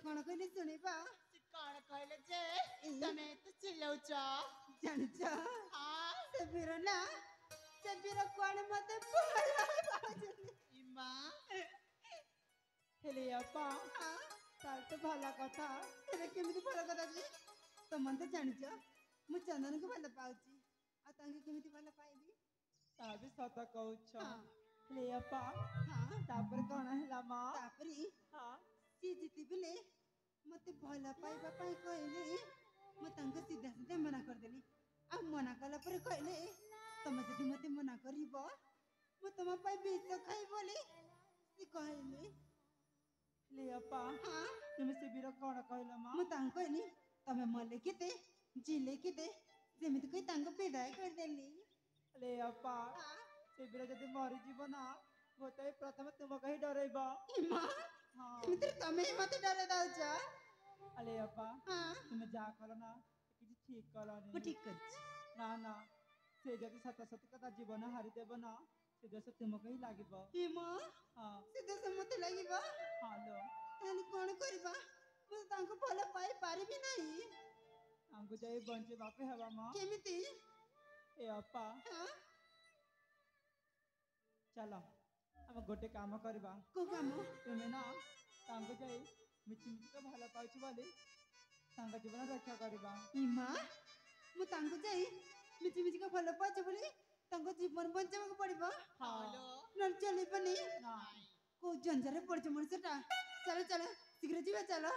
कौन कहले सुनेबा से कौन कहले जे तमे तो चिल्लाउछ जानिछ से बीर ना से बीर कौन मते बोला बाजनी इमा हेले अपा तार तो भला कथा हेले केमिति भला कथा जी तो मन तो जानिछ मु चंदन को भला पाउची आ तांगे केमिति भला पाइबी ता भी सत कहउछ हेले अपा तापर कोन हला मा तापरी हां सी जीती बिले मते भला पाइबा पाई कहले म तांगे सीधा सीधा मना कर देली आ मना कला पर कहले तुम जदि मते मना करिबो म तुम पाई बीच खाई बोली सी कहले ले अपा तुम से बीर कोन कहला मा म तांग कहनी तमे मले केते जिले केते जेमिति कोई तांग विदाय कर देली ले अपा से बीर जदि मरि जीव ना गोते प्रथम तुम कहि डरैबा इमा मित्र तमे मते डरे दाउछ अले अपा तुम जा कलो ना किछि ठीक कलो नहीं म ठीक कर ना ना से जदि सत सत कथा जीवन हारि देब ना से देश तुम कहि लागिबो इमा से देश मते लागिबो हालो एनी कोन करबा म तांको भला पाई पारिबी नहीं आंगु जाई बंचे बापे हवा मा केमिति ए अपा चलो हम गोटे काम करबा को काम तुमे ना तांगु जाई मिछि मिछि तो भला पाउछ बोली तांग जीवन रक्षा करबा इमा मु तांको जाई मिछि मिछि का भला पाछ बोली तांको जीवन बंचाव को पड़िबो हालो न चली बनी ना को जंजरे पड़ जे मनसेटा चलो चलो शीघ्र जीवा चलो